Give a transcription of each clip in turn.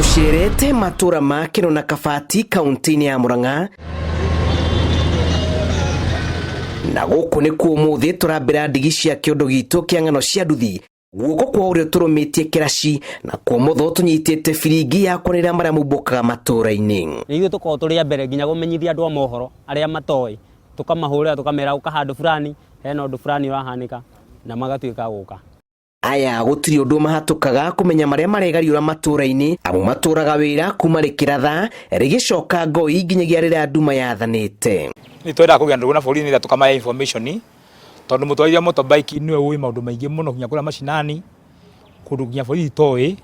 Tucerete matura ma Kino na Kabati kaunti-ini ya Murang'a na guku ni ku umuthi turambira ndigi cia kiondo gitu kia ng'ano cia nduthi guoko kwa urio turumitie kiraci na kwa mutho tunyitite firingi ya kwanira maria mumbukaga matura-ini ithu tuko turi mbere nginya gumenyithia andu a mohoro aria matoi tukamahurira tukamera uka handu fulani hena undu fulani urahanika na magatuika guka. Aya gutiri undu mahatukaga kumenya maria maregariura matura-ini amu maturaga wira kuma rikiratha rigicoka ngoi nginyagia riria nduma yathanite. Ni twenda kugia ndugu na borithi ira tukamaya information tondu mutwarithia motorbike niwe ui maundu maingi muno nginya kuria macinani kundu nginya borithi toi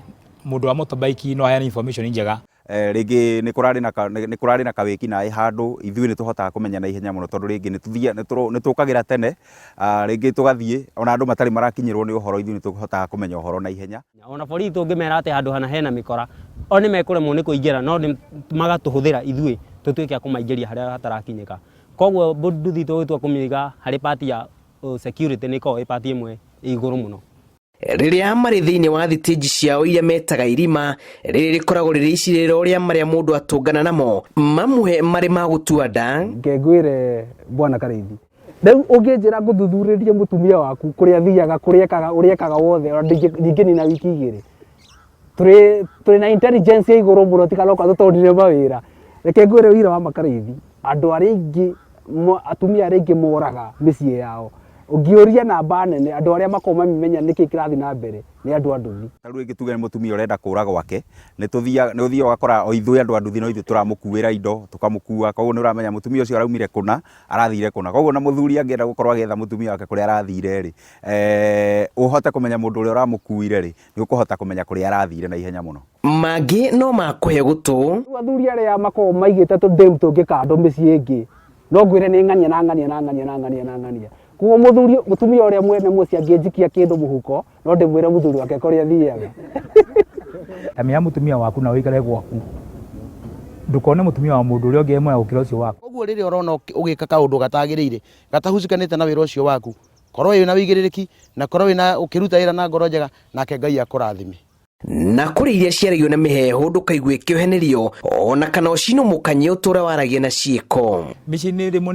mundu wa motorbike no aya information njega. Ringi ni kurari na kawiki na handu ithui ni tuhotaga kumenya na ihenya muno tondu ringi ni tukagira tene ringi tugathie ona andu matari marakinyirwo ni uhoro ithui ni tuhotaga kumenya uhoro na ihenya. Ona borithi tungimera ati handu hana hena mikora oni mekuremwo ni kuingira no magatuhuthira ithui tutuike kumaingiria haria hatarakinyika. Koguo nduthi tugitwa kumiga hari party ya security ni ko party imwe iguru muno. Riria mari thiini wa thitiji ciao iria metaga irima riri rikoragwo riri iciriro ria maria mundu atungana namo mamwe mari ma gutua nda. Ngengwire bwana Karithi riu unginjira nguthuthuririe mutumia waku kuria thiaga kuriekaga uriekaga wothe ndingini na wiki igiri turi na intelligence ya iguru muno tikaloka tutondire mawira reke ngwire wira wa Makarithi andu aria ingi atumia aria ingi moraga micii yao ungiuria namba nene andu aria makoma mimenya niki kirathi na mbere ni andu a nduthi. Taru ingi tuge mutumia urenda kura gwake ni uthia ugakora o ithui andu a nduthi no ithu turamukuira indo tukamukua koguo ni uramenya mutumia ucio araumire kuna arathire kuna koguo na muthuri angienda gukorwo agetha mutumia wake kuria arathire ri uhote kumenya mundu uria uramukuire ri ni ukuhota kumenya kuria arathire na ihenya muno. Mangi no makuhe gutu athuri aria mako maigite tudem tungikando micii ingi no ngwire ni ng'ania kuo muthuri mutumia uria mwene muci angijikia kindu muhuko no ndimwire muthuri wake koria thiaga. Amia mutumia waku na uikare gwaku ndukone mutumia wa mundu uria ungi mwe ukira ucio waku. Koguo riri urona ugika kaundu gatagirire gatahucikanite na wira ucio waku korwo wina wigiririki na korwo wina ukiruta wira na ngoro njega nake Ngai akurathime. Na kuri iria ciaragio na miheho ndukaigue kiohenerio ona kana ucino mukanye utura waragie na ciiko mici ni rimwe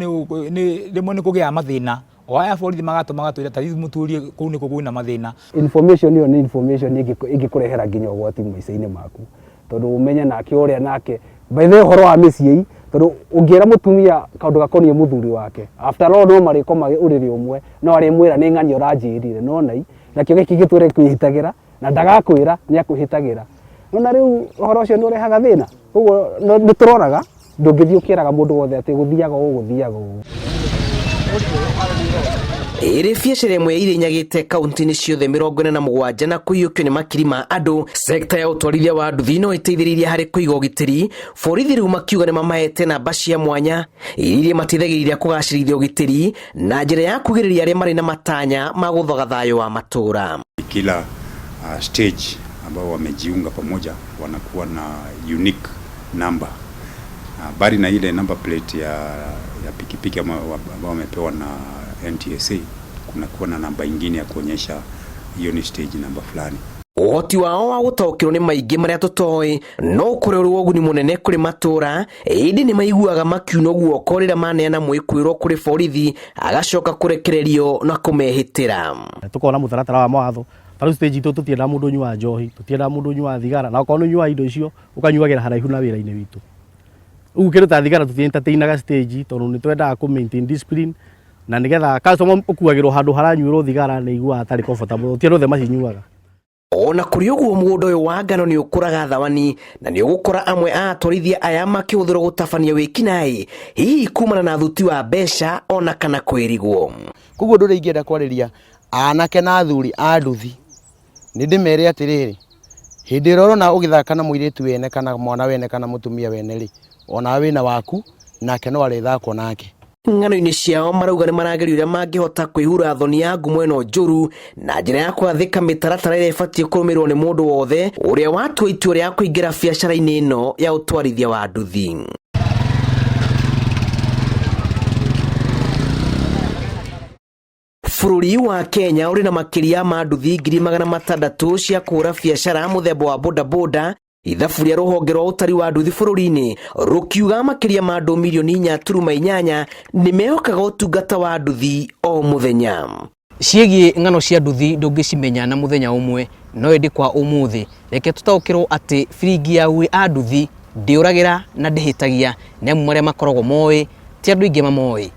ni kugia mathina oya borithi magatwira tarithi muturie kuu ni kugwina mathina. Information iyo ni information igikurehera nginya ugwati maica-ini maku tondu umenya nake uria nake by the horo wa micii tondu ungiera mutumia kaundu gakonie muthuri wake after all no marikomaga uriri umwe no ari mwira ni ng'ani uranjirire no nai nakio giki gitwire kwihitagira na ndagakwira ni akwihitagira no riu horo ucio ni urehaga thina koguo ni turoraga ndungithii ukiraga mundu wothe ati guthiaga iri biacara imwe irinyagite kaunti-ini ciothe 47 na kuiyukio ni makiri ma andu. Sekta ya utwarithia wa nduthi no iteithiriria hari kuiga ugitiri. Borithi riu makiuga ni mamahete namba cia mwanya iria mateithagiriria kugacirithia ugitiri na njira ya kugiriria aria mari na matanya ma guthoga thayo wa matura. Kila stage ambao wamejiunga pamoja wanakuwa na unique number. Bali na ile number plate ya pikipiki ambao wamepewa na NTSA kunakuwa na namba ingine ya kuonyesha hiyo ni stage namba fulani. Uhoti wao wa gutaukirwo ni maingi maria tutoi no kurerwo uguni munene kuri matura indi ni maiguaga makiuno guoko rira maneana mwikwiro kuri borithi agacoka kurekererio na kumehitira. Tukona mutaratara wa mawatho taru stage itu tutienda mundu nyua njohi tutienda mundu nyua thigara na ukono nyua indo icio ukanyuagira haraihu na wira-ini witu ukiruta thigara tutientertainaga stage tondu ni twendaga ku maintain discipline na nigetha customer ukuagirwo handu haranyuirwo thigara ni igua atari comfortable tiendo the macinyuaga. Ona kuri uguo mugundo uyu wa ngano ni ukuraga thawani na ni ugukora amwe a atwarithia aya makihuthirwo gutabania wikinai hihi kumana na thuti wa mbeca ona kana kwirigwo. Koguo nduri ingienda kwariria anake na athuri a nduthi ni ndimere atiriri hindi rorona ugithaka na muiritu wene kana mwana wene kana mutumia wene ri ona wina waku nake no arithakwo nake. Ng'ano-ini ciao marauga ni marageria uria mangihota kwihura thoni ya ngumo ino njuru na njira ya kwathika mitaratara iria ibatie kurumirwo ni mundu wothe uria watua itua ria kuingira biacara-ini ino ya utwarithia wa nduthi. Bururi wa Kenya uri na makiria ma nduthi 600,000 cia kura biacara muthemba wa boda boda ithabu rĩa rũhonge rwa ũtari wa nduthi bũrũri-inĩ rũkiuga makĩria ma andũ milioni 4.8 nĩ mehokaga ũtungata wa nduthi o mũthenya. Ciĩgiĩ ng'ano cia nduthi ndũngĩcimenya na mũthenya ũmwe, no ĩndĩ kwa ũmũthĩ reke tũtaũkĩrwo atĩ biringi ya ũĩ a nduthi ndĩũragĩra na ndĩhĩtagia, nĩ amu marĩa makoragwo moĩ ti andũ aingĩ mamoĩ.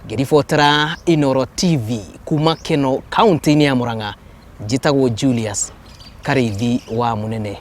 Ngĩribotera Inooro TV kuma Keno kaunti-inĩ ya Murang'a, njĩtagwo Julius Karĩithi wa Mũnene.